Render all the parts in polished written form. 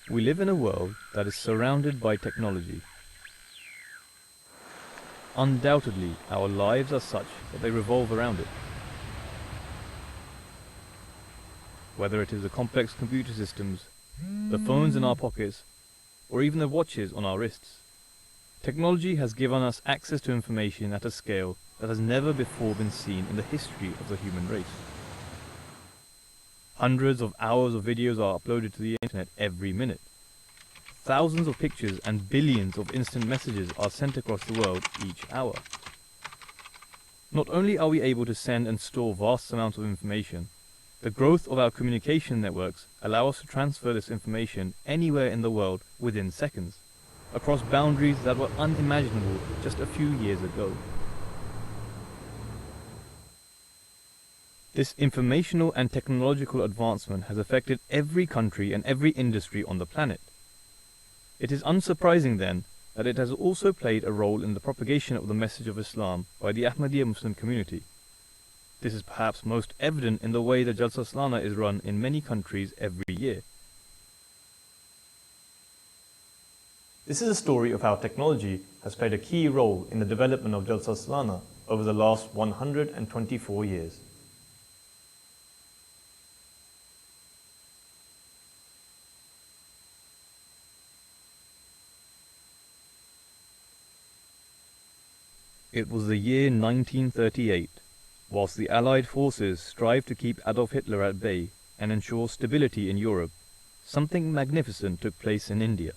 We live in a world that is surrounded by technology. Undoubtedly, our lives are such that they revolve around it. Whether it is the complex computer systems, the phones in our pockets, or even the watches on our wrists, technology has given us access to information at a scale that has never before been seen in the history of the human race. Hundreds of hours of videos are uploaded to the internet every minute. Thousands of pictures and billions of instant messages are sent across the world each hour. Not only are we able to send and store vast amounts of information, the growth of our communication networks allow us to transfer this information anywhere in the world within seconds, across boundaries that were unimaginable just a few years ago. This informational and technological advancement has affected every country and every industry on the planet. It is unsurprising then that it has also played a role in the propagation of the message of Islam by the Ahmadiyya Muslim community. This is perhaps most evident in the way that Jalsa SalanaA is run in many countries every year. This is a story of how technology has played a key role in the development of Jalsa SalanaA over the last 124 years. It was the year 1938, whilst the Allied forces strived to keep Adolf Hitler at bay and ensure stability in Europe. Something magnificent took place in India.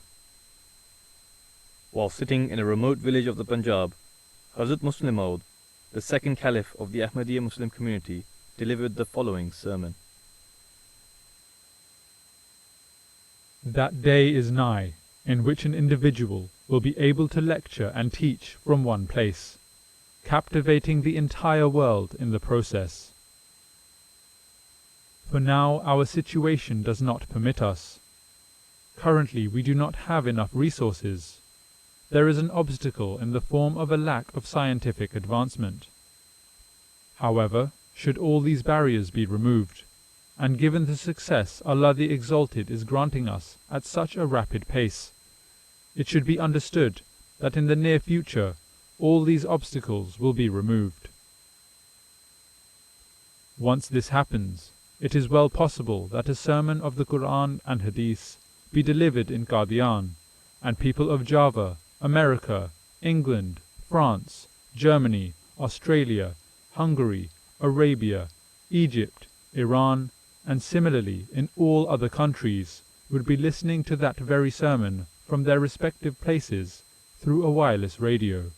While sitting in a remote village of the Punjab, Hazrat Muslim Maud, the second caliph of the Ahmadiyya Muslim community, delivered the following sermon. That day is nigh, in which an individual will be able to lecture and teach from one place, captivating the entire world in the process. For now our situation does not permit us. Currently we do not have enough resources. There is an obstacle in the form of a lack of scientific advancement. However, should all these barriers be removed, and given the success Allah the Exalted is granting us at such a rapid pace, it should be understood that in the near future all these obstacles will be removed. Once this happens, it is well possible that a sermon of the Quran and Hadith be delivered in Qadian, and people of Java, America, England, France, Germany, Australia, Hungary, Arabia, Egypt, Iran, and similarly in all other countries would be listening to that very sermon from their respective places through a wireless radio.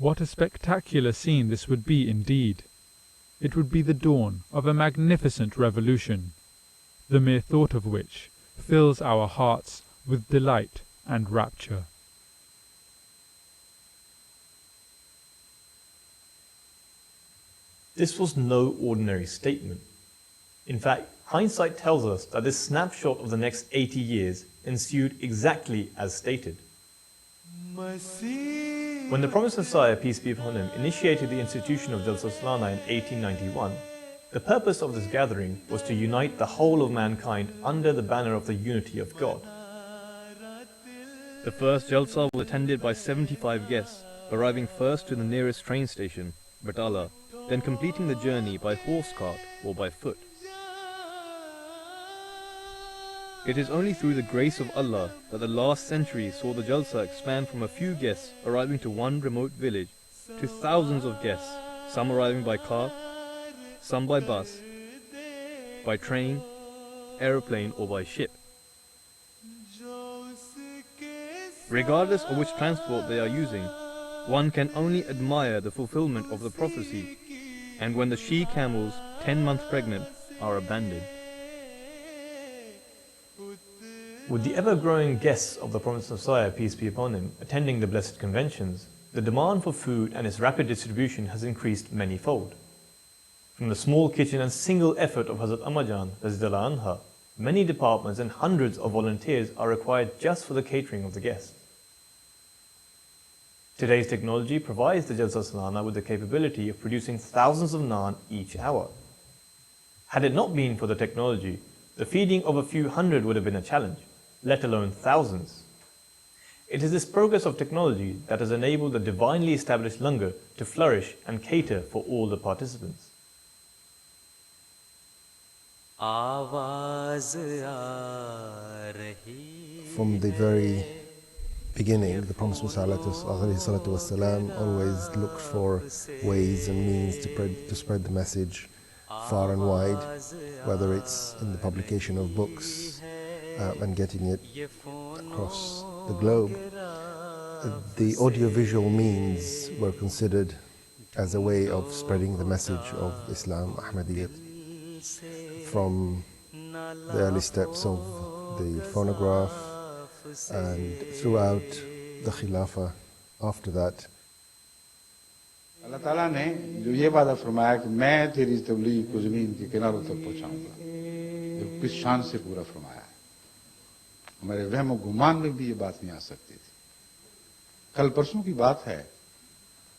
What a spectacular scene this would be indeed! It would be the dawn of a magnificent revolution, the mere thought of which fills our hearts with delight and rapture. This was no ordinary statement. In fact, hindsight tells us that this snapshot of the next 80 years ensued exactly as stated. When the Promised Messiah, peace be upon him, initiated the institution of Jalsa SalanaA in 1891, the purpose of this gathering was to unite the whole of mankind under the banner of the unity of God. The first Jalsa was attended by 75 guests, arriving first to the nearest train station, Batala, then completing the journey by horse cart or by foot. It is only through the grace of Allah that the last century saw the Jalsa expand from a few guests arriving to one remote village to thousands of guests, some arriving by car, some by bus, by train, aeroplane or by ship. Regardless of which transport they are using, one can only admire the fulfillment of the prophecy, and when the she-camels, 10 months pregnant, are abandoned. With the ever-growing guests of the Promised Messiah, peace be upon him, attending the blessed conventions, the demand for food and its rapid distribution has increased many-fold. From the small kitchen and single effort of Hazrat Ammajan, Raziyallahu Anha, many departments and hundreds of volunteers are required just for the catering of the guests. Today's technology provides the Jalsa SalanaA with the capability of producing thousands of naan each hour. Had it not been for the technology, the feeding of a few hundred would have been a challenge, let alone thousands. It is this progress of technology that has enabled the divinely established langar to flourish and cater for all the participants. From the very beginning, the Prophet ﷺ always looked for ways and means to spread the message far and wide, whether it's in the publication of books and getting it across the globe. The audiovisual means were considered as a way of spreading the message of Islam, Ahmadiyyat, from the early steps of the phonograph and throughout the Khilafah after that. اللہ تعالیٰ نے جو یہ وعدہ فرمایا کہ میں تیری تبلیغ کو زمین کے کناروں تک پہنچاؤں گا، یہ کس شان سے پورا فرمایا ہے. ہمارے وہم و گمان میں بھی یہ بات نہیں آ سکتی تھی. کل پرسوں کی بات ہے،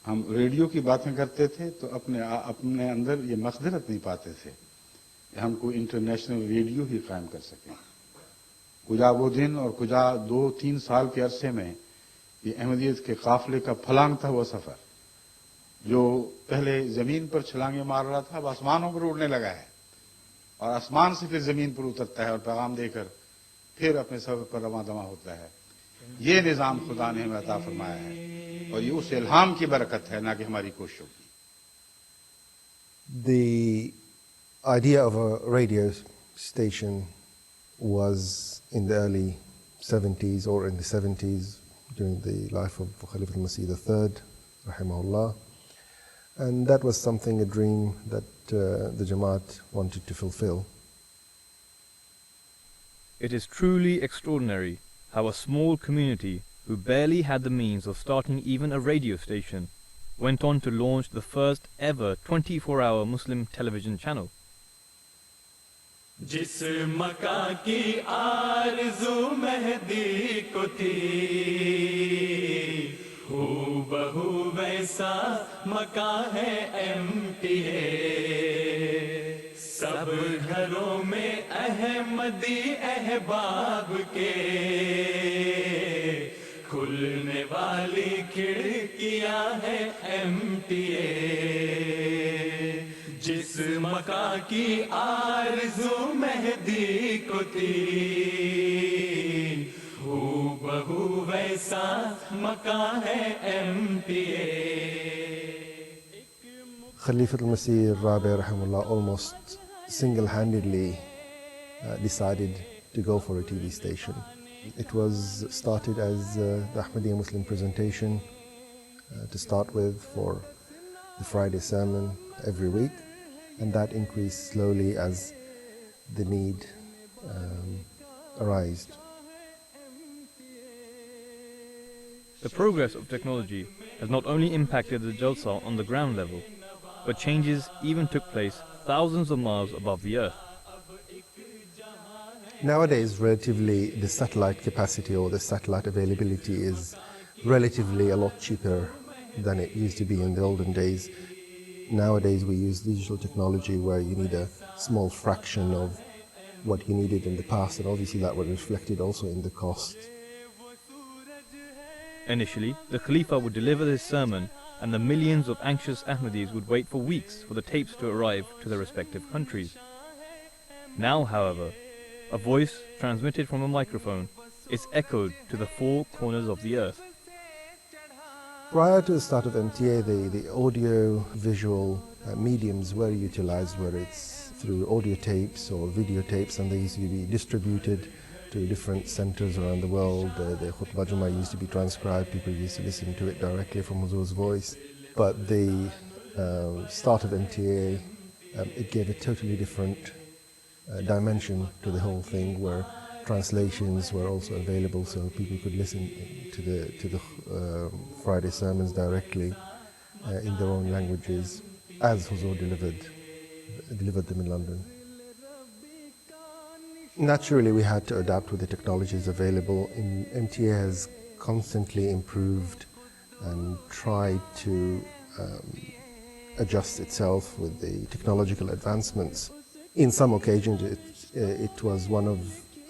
ہم ریڈیو کی باتیں کرتے تھے تو اپنے اندر یہ مقدرت نہیں پاتے تھے کہ ہم کوئی انٹرنیشنل ریڈیو ہی قائم کر سکیں. کجا وہ دن اور کجا 2-3 سال کے عرصے میں یہ احمدیت کے قافلے کا پھلانگتا ہوا سفر جو پہلے زمین پر چھلانگیں مار رہا تھا، اب آسمانوں پر اڑنے لگا ہے، اور آسمان سے پھر زمین پر اترتا ہے اور پیغام دے کر پھر اپنے سفر پر رواں دواں ہوتا ہے. یہ نظام خدا نے ہمیں عطا فرمایا ہے اور یہ اس الہام کی برکت ہے، نہ کہ ہماری کوششوں کی. The idea of a radio station was in the early 70s or in the 70s during the life of Khalifa al-Masih III, rahimahullah. And that was something, a dream that the Jamaat wanted to fulfill. It is truly extraordinary how a small community who barely had the means of starting even a radio station went on to launch the first ever 24-hour Muslim television channel. جس مکان کی آرزو مہدی کو تھی ہو بہو ویسا مکان ہے MTA. سب گھروں میں احمدی احباب کے کھلنے والی کھڑکیاں ہیں MTA. جس مکان کی آرزو مہدی کو تھی ہو بہو ویسا مکان ہے MTA. Khalifa al-Masih Rabi rahimahullah almost single-handedly decided to go for a TV station. It was started as the Ahmadiyya Muslim presentation to start with for the Friday sermon every week, and that increased slowly as the need arose. The progress of technology has not only impacted the Jalsa on the ground level, but changes even took place thousands of miles above the earth. Nowadays, relatively, the satellite capacity or the satellite availability is relatively a lot cheaper than it used to be in the olden days. Nowadays, we use digital technology where you need a small fraction of what you needed in the past, and obviously that was reflected also in the cost. Initially, the Khalifa would deliver his sermon and the millions of anxious Ahmadis would wait for weeks for the tapes to arrive to their respective countries. Now, however, a voice transmitted from a microphone is echoed to the four corners of the earth. Prior to the start of MTA, the audio-visual mediums were utilized, whether it's through audio tapes or videotapes, and they used to be distributed to different centers around the world. The Khutbah Jummah used to be transcribed, people used to listen to it directly from Huzur's voice. But the start of MTA, it gave a totally different dimension to the whole thing, where translations were also available, so people could listen to the Friday sermons directly in their own languages, as Huzur delivered them in London. Naturally, we had to adapt with the technologies available. MTA has constantly improved and tried to adjust itself with the technological advancements. In some occasions, it was one of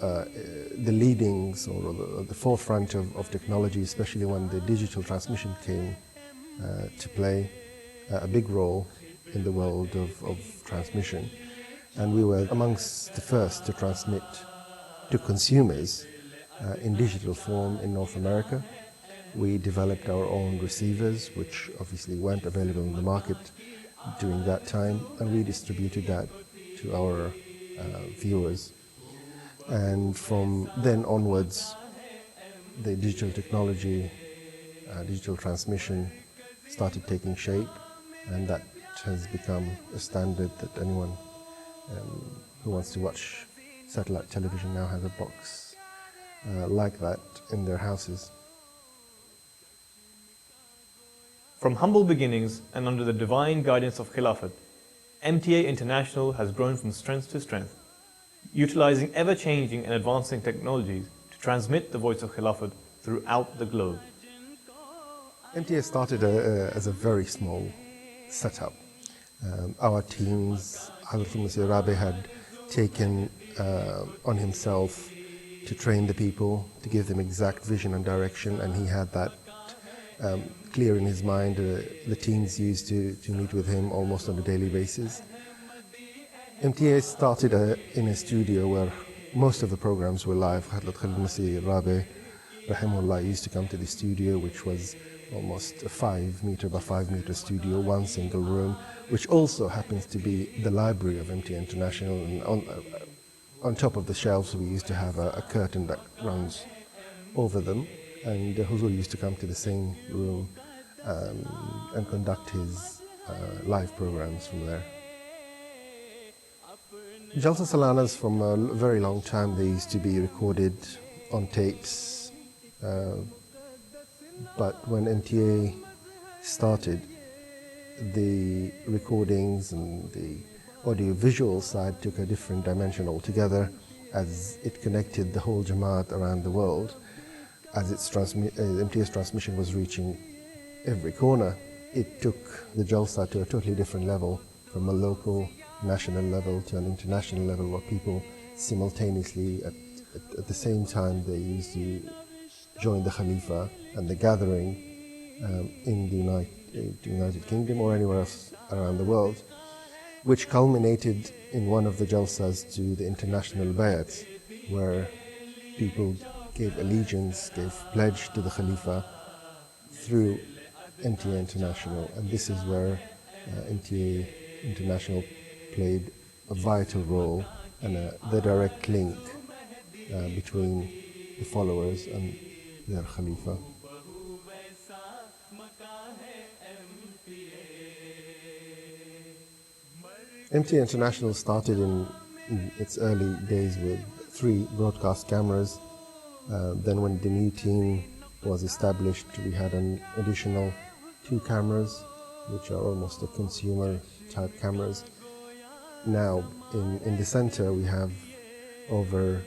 the leadings or the forefront of technology, especially when the digital transmission came to play a big role in the world of transmission. And we were amongst the first to transmit to consumers in digital form in North America. We developed our own receivers, which obviously weren't available in the market during that time, and we distributed that to our viewers. And from then onwards, the digital technology, digital transmission started taking shape, and that has become a standard that anyone who wants to watch satellite television now has a box like that in their houses. From humble beginnings and under the divine guidance of Khilafat, MTA International has grown from strength to strength, utilizing ever-changing and advancing technologies to transmit the voice of Khilafat throughout the globe. MTA started as a very small setup. Our teams, Hazrat Rabi had taken on himself to train the people, to give them exact vision and direction, and he had that clear in his mind. The teams used to meet with him almost on a daily basis. MTA started in a studio where most of the programs were live. Hazrat Khalid Masih Rabi, rahimahullah, used to come to the studio, which was almost a 5 meter by 5 meter studio, one single room, which also happens to be the library of MTA International. And on top of the shelves, we used to have a curtain that runs over them, and Huzur used to come to the same room and conduct his live programs from there. Jalsa SalanaAs from a very long time, they used to be recorded on tapes, but when MTA started, the recordings and the audio-visual side took a different dimension altogether, as it connected the whole Jamaat around the world. As MTA's transmission was reaching every corner, it took the Jalsa to a totally different level, from a local, national level to an international level, where people simultaneously, at the same time, they used to join the Khalifa and the gathering in the United Kingdom or anywhere else around the world, which culminated in one of the Jalsas to the international bayats, where people gave allegiance, gave pledge to the Khalifa through MTA International. And this is where MTA International played a vital role and the direct link between the followers and their Khalifa. MTA International started in its early days with 3 broadcast cameras. Then when the new team was established, we had an additional 2 cameras, which are almost a consumer type cameras. Now in the center we have over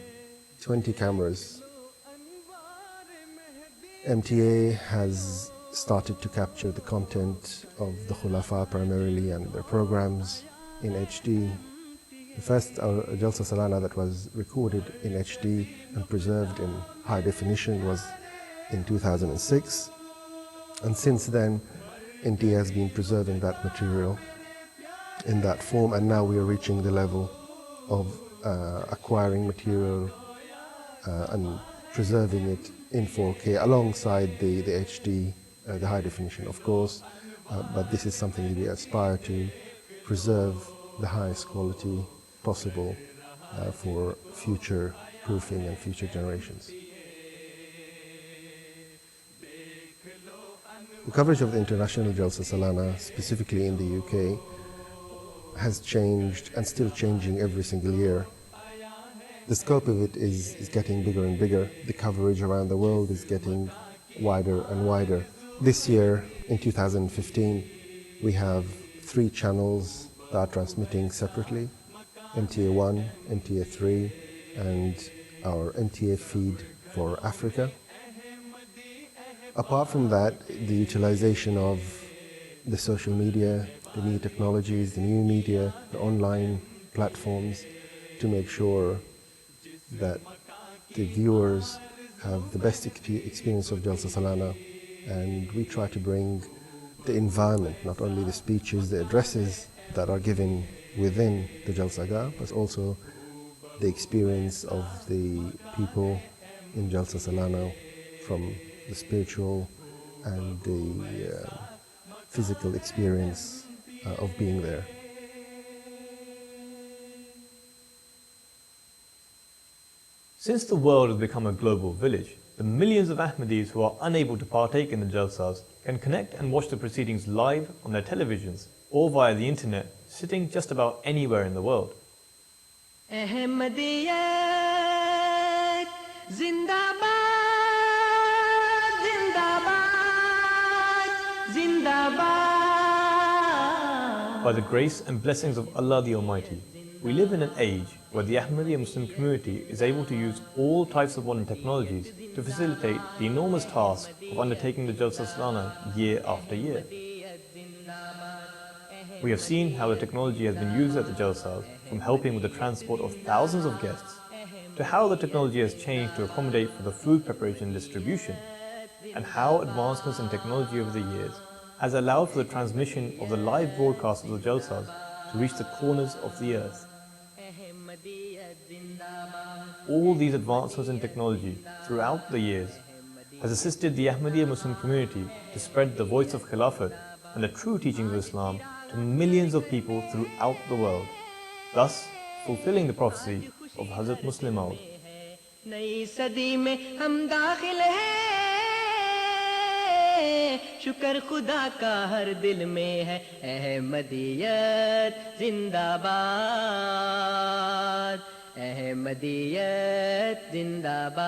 20 cameras. MTA has started to capture the content of the Khulafa primarily and their programs in HD. The first Jalsa SalanaA that was recorded in HD and preserved in high definition was in 2006. And since then, MTA has been preserving that material in that form, and now we are reaching the level of acquiring material and preserving it in 4K alongside the HD, the high definition, of course. But this is something that we aspire to preserve the highest quality possible for future proofing and future generations. The coverage of the international Jalsa SalanaA, specifically in the UK, has changed and still changing every single year. The scope of it is getting bigger and bigger. The coverage around the world is getting wider and wider. This year, in 2015, we have 3 channels that are transmitting separately: MTA 1, MTA 3, and our MTA feed for Africa. Apart from that, the utilization of the social media, the new technologies, the new media, the online platforms to make sure that the viewers have the best experience of Jalsa SalanaA, and we try to bring the environment, not only the speeches, the addresses that are given within the Jalsa, but also the experience of the people in Jalsa SalanaA, from the spiritual and the physical experience of being there. Since the world has become a global village, the millions of Ahmadis who are unable to partake in the Jalsas can connect and watch the proceedings live on their televisions or via the internet, sitting just about anywhere in the world. Ahmadiyat Zindabad, Zindabad, Zindabad. By the grace and blessings of Allah the Almighty, we live in an age where the Ahmadiyya Muslim community is able to use all types of modern technologies to facilitate the enormous task of undertaking the Jalsa SalanaA year after year. We have seen how the technology has been used at the Jalsas, from helping with the transport of thousands of guests, to how the technology has changed to accommodate for the food preparation and distribution, and how advancements in technology over the years has allowed for the transmission of the live broadcast of the Jalsas to reach the corners of the earth. All these advancements in technology throughout the years has assisted the Ahmadiyya Muslim community to spread the voice of Khilafat and the true teachings of Islam to millions of people throughout the world, thus fulfilling the prophecy of Hazrat Muslim Maud. नई सदी में हम दाखिल हैं, शुक्र खुदा का हर दिल में है, अहमदियत जिंदाबाद, अहमदियत जिंदाबाद।